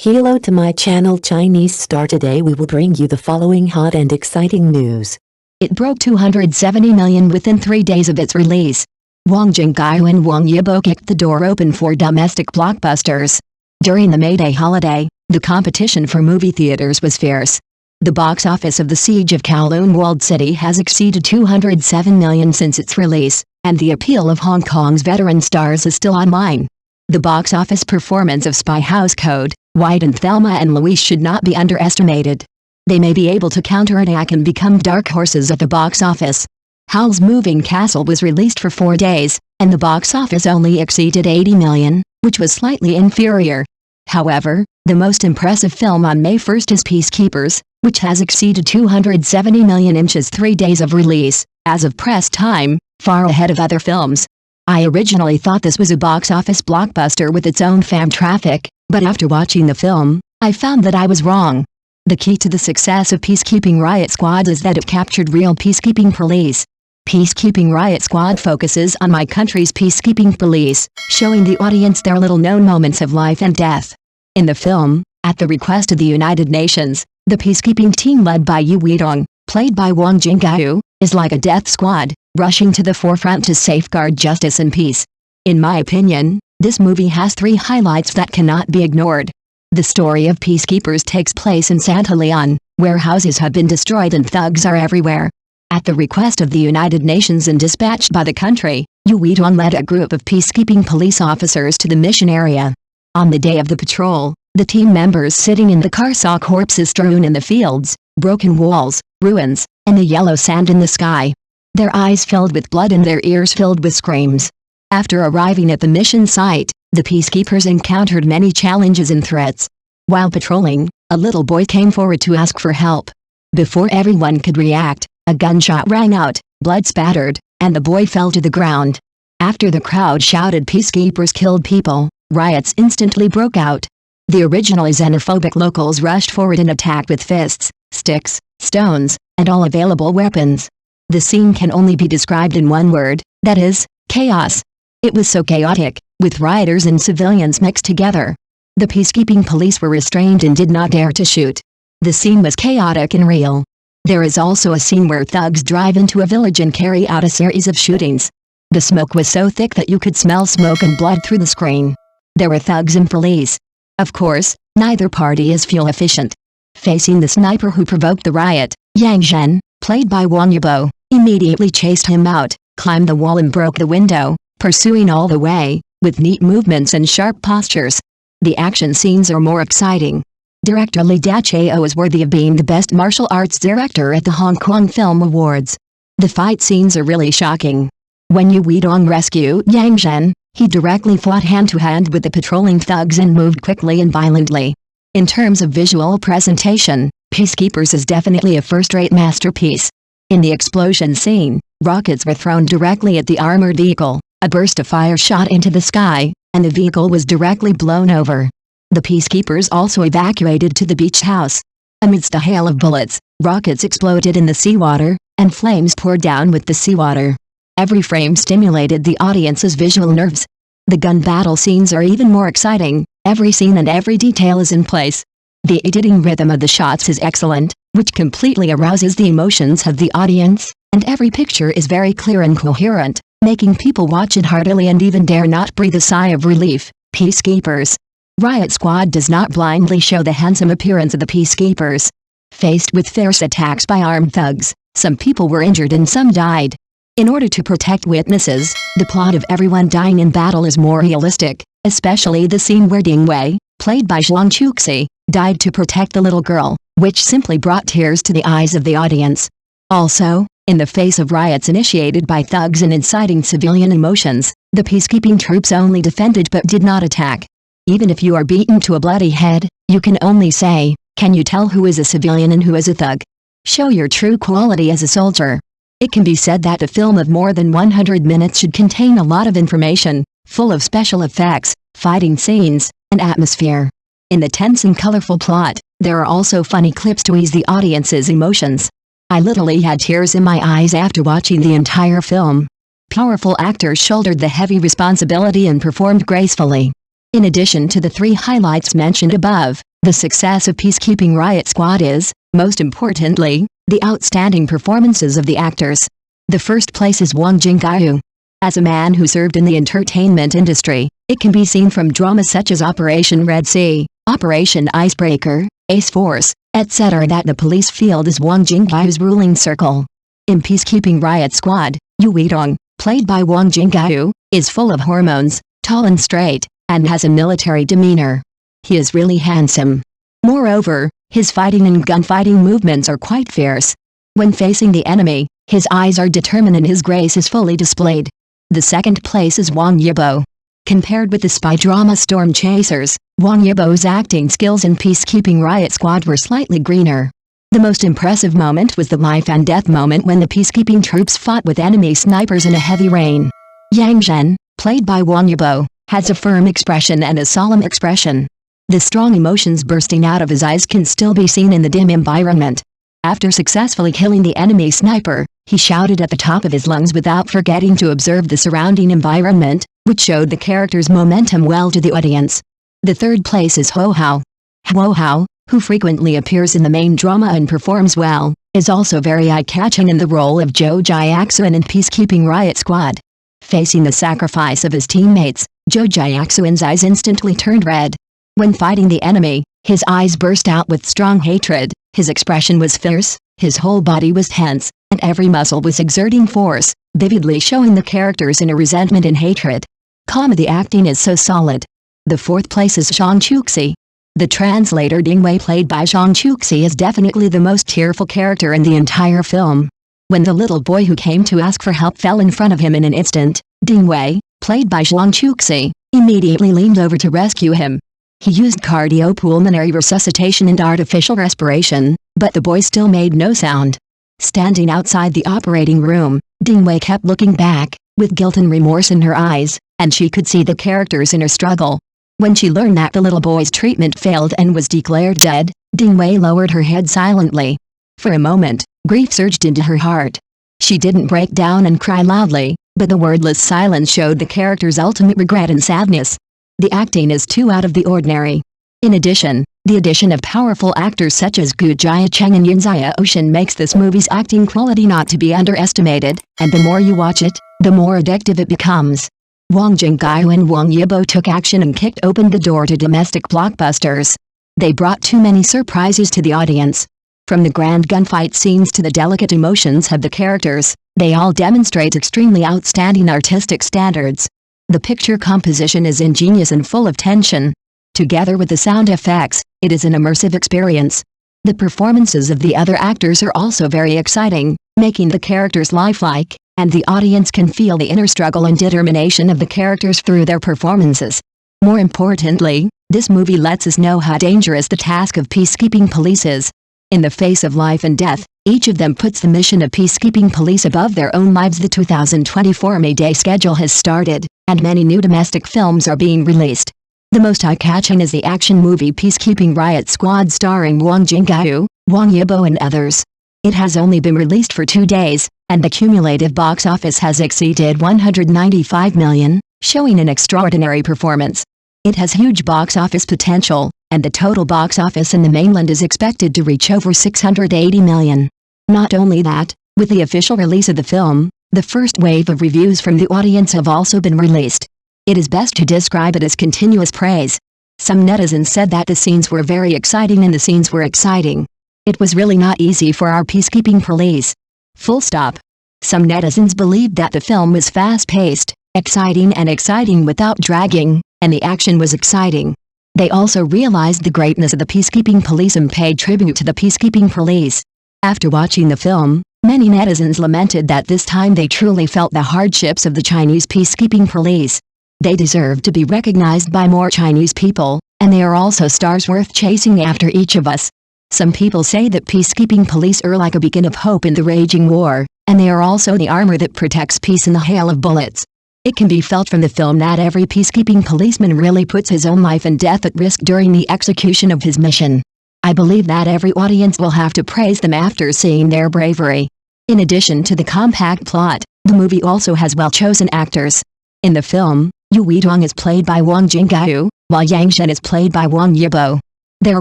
Hello to my channel Chinese Star. Today we will bring you the following hot and exciting news. It broke 270 million within 3 days of its release. Wang Jingyu and Wang Yibo kicked the door open for domestic blockbusters. During the May Day holiday, the competition for movie theaters was fierce. The box office of The Siege of Kowloon Walled City has exceeded 207 million since its release, and the appeal of Hong Kong's veteran stars is still online. The box office performance of Spy House Code, White and Thelma and Louise should not be underestimated. They may be able to counterattack and become dark horses at the box office. Howl's Moving Castle was released for 4 days, and the box office only exceeded 80 million, which was slightly inferior. However, the most impressive film on May 1st is Peacekeepers, which has exceeded 270 million in just 3 days of release, as of press time, far ahead of other films. I originally thought this was a box office blockbuster with its own fan traffic, but after watching the film, I found that I was wrong. The key to the success of Peacekeeping Riot Squad is that it captured real peacekeeping police. Peacekeeping Riot Squad focuses on my country's peacekeeping police, showing the audience their little-known moments of life and death. In the film, at the request of the United Nations, the peacekeeping team led by Yibo, played by Wang Jingyu, is like a death squad, rushing to the forefront to safeguard justice and peace. In my opinion, this movie has 3 highlights that cannot be ignored. The story of Peacekeepers takes place in Santa Leon, where houses have been destroyed and thugs are everywhere. At the request of the United Nations and dispatched by the country, Yibo led a group of peacekeeping police officers to the mission area. On the day of the patrol, the team members sitting in the car saw corpses strewn in the fields, broken walls, ruins, and the yellow sand in the sky. Their eyes filled with blood and their ears filled with screams. After arriving at the mission site, the peacekeepers encountered many challenges and threats. While patrolling, a little boy came forward to ask for help. Before everyone could react, a gunshot rang out, blood spattered, and the boy fell to the ground. After the crowd shouted "Peacekeepers killed people," riots instantly broke out. The originally xenophobic locals rushed forward and attacked with fists, sticks, stones, and all available weapons. The scene can only be described in one word, that is, chaos. It was so chaotic, with rioters and civilians mixed together. The peacekeeping police were restrained and did not dare to shoot. The scene was chaotic and real. There is also a scene where thugs drive into a village and carry out a series of shootings. The smoke was so thick that you could smell smoke and blood through the screen. There were thugs and police. Of course, neither party is fuel efficient. Facing the sniper who provoked the riot, Yang Zhen, played by Wang Yibo, immediately chased him out, climbed the wall and broke the window, pursuing all the way, with neat movements and sharp postures. The action scenes are more exciting. Director Lee Da-chao is worthy of being the Best Martial Arts Director at the Hong Kong Film Awards. The fight scenes are really shocking. When Yibo rescued Yang Zhen, he directly fought hand-to-hand with the patrolling thugs and moved quickly and violently. In terms of visual presentation, Peacekeepers is definitely a first-rate masterpiece. In the explosion scene, rockets were thrown directly at the armored vehicle, a burst of fire shot into the sky, and the vehicle was directly blown over. The peacekeepers also evacuated to the beach house. Amidst a hail of bullets, rockets exploded in the seawater, and flames poured down with the seawater. Every frame stimulated the audience's visual nerves. The gun battle scenes are even more exciting. Every scene and every detail is in place. The editing rhythm of the shots is excellent, which completely arouses the emotions of the audience, and every picture is very clear and coherent, making people watch it heartily and even dare not breathe a sigh of relief. Peacekeepers Riot Squad does not blindly show the handsome appearance of the peacekeepers. Faced with fierce attacks by armed thugs, some people were injured and some died. In order to protect witnesses, the plot of everyone dying in battle is more realistic, especially the scene where Ding Wei, played by Zhuang Chuxi, died to protect the little girl, which simply brought tears to the eyes of the audience. Also, in the face of riots initiated by thugs and inciting civilian emotions, the peacekeeping troops only defended but did not attack. Even if you are beaten to a bloody head, you can only say, "Can you tell who is a civilian and who is a thug?" Show your true quality as a soldier. It can be said that a film of more than 100 minutes should contain a lot of information, full of special effects, fighting scenes, and atmosphere. In the tense and colorful plot, there are also funny clips to ease the audience's emotions. I literally had tears in my eyes after watching the entire film. Powerful actors shouldered the heavy responsibility and performed gracefully. In addition to the 3 highlights mentioned above, The success of Peacekeeping Riot Squad is, most importantly, the outstanding performances of the actors. The first place is Wang Jingyu. As a man who served in the entertainment industry, it can be seen from dramas such as Operation Red Sea, Operation Icebreaker, Ace Force, etc. that the police field is Wang Jingyu's ruling circle. In Peacekeeping Riot Squad, Yibo, played by Wang Jingyu, is full of hormones, tall and straight, and has a military demeanor. He is really handsome. Moreover, his fighting and gunfighting movements are quite fierce. When facing the enemy, his eyes are determined and his grace is fully displayed. The second place is Wang Yibo. Compared with the spy drama Storm Chasers, Wang Yibo's acting skills in Peacekeeping Riot Squad were slightly greener. The most impressive moment was the life and death moment when the peacekeeping troops fought with enemy snipers in a heavy rain. Yang, played by Wang Yibo, has a firm expression and a solemn expression. The strong emotions bursting out of his eyes can still be seen in the dim environment. After successfully killing the enemy sniper, he shouted at the top of his lungs without forgetting to observe the surrounding environment, which showed the character's momentum well to the audience. The third place is Huang. Huang, who frequently appears in the main drama and performs well, is also very eye-catching in the role of Zhou Jiaxuan in Peacekeeping Riot Squad. Facing the sacrifice of his teammates, Zhou Jiaxuan's eyes instantly turned red. When fighting the enemy, his eyes burst out with strong hatred, his expression was fierce, his whole body was tense, and every muscle was exerting force, vividly showing the characters in a resentment and hatred. Comedy acting is so solid. The fourth place is Zhang Chuxi. The translator Dingwei, played by Zhang Chuxi, is definitely the most tearful character in the entire film. When the little boy who came to ask for help fell in front of him in an instant, Dingwei, played by Zhang Chuxi, immediately leaned over to rescue him. He used cardiopulmonary resuscitation and artificial respiration, but the boy still made no sound. Standing outside the operating room, Dingwei kept looking back, with guilt and remorse in her eyes, and she could see the character's inner struggle. When she learned that the little boy's treatment failed and was declared dead, Dingwei lowered her head silently. For a moment, grief surged into her heart. She didn't break down and cry loudly, but the wordless silence showed the character's ultimate regret and sadness. The acting is too out of the ordinary. In addition, the addition of powerful actors such as Gu Jiacheng and Yinzia Ocean makes this movie's acting quality not to be underestimated, and the more you watch it, the more addictive it becomes. Wang Jingyu and Wang Yibo took action and kicked open the door to domestic blockbusters. They brought too many surprises to the audience. From the grand gunfight scenes to the delicate emotions of the characters, they all demonstrate extremely outstanding artistic standards. The picture composition is ingenious and full of tension. Together with the sound effects, it is an immersive experience. The performances of the other actors are also very exciting, making the characters lifelike, and the audience can feel the inner struggle and determination of the characters through their performances. More importantly, this movie lets us know how dangerous the task of peacekeeping police is. In the face of life and death, each of them puts the mission of peacekeeping police above their own lives. The 2024 May Day schedule has started, and many new domestic films are being released. The most eye-catching is the action movie Peacekeeping Riot Squad starring Wang Jingyu, Wang Yibo and others. It has only been released for 2 days, and the cumulative box office has exceeded 195 million, showing an extraordinary performance. It has huge box office potential, and the total box office in the mainland is expected to reach over 680 million. Not only that, with the official release of the film, the first wave of reviews from the audience have also been released. It is best to describe it as continuous praise. Some netizens said that the scenes were very exciting and the scenes were exciting. It was really not easy for our peacekeeping police. Full stop. Some netizens believed that the film was fast-paced, exciting without dragging, and the action was exciting. They also realized the greatness of the peacekeeping police and paid tribute to the peacekeeping police. After watching the film, many netizens lamented that this time they truly felt the hardships of the Chinese peacekeeping police. They deserve to be recognized by more Chinese people, and they are also stars worth chasing after each of us. Some people say that peacekeeping police are like a beacon of hope in the raging war, and they are also the armor that protects peace in the hail of bullets. It can be felt from the film that every peacekeeping policeman really puts his own life and death at risk during the execution of his mission. I believe that every audience will have to praise them after seeing their bravery. In addition to the compact plot, the movie also has well-chosen actors. In the film, Yibo is played by Wang Jingyu, while Yang is played by Wang Yibo. Their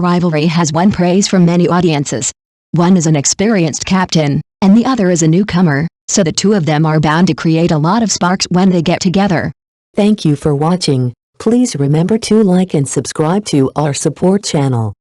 rivalry has won praise from many audiences. One is an experienced captain, and the other is a newcomer, so the two of them are bound to create a lot of sparks when they get together. Thank you for watching. Please remember to like and subscribe to our support channel.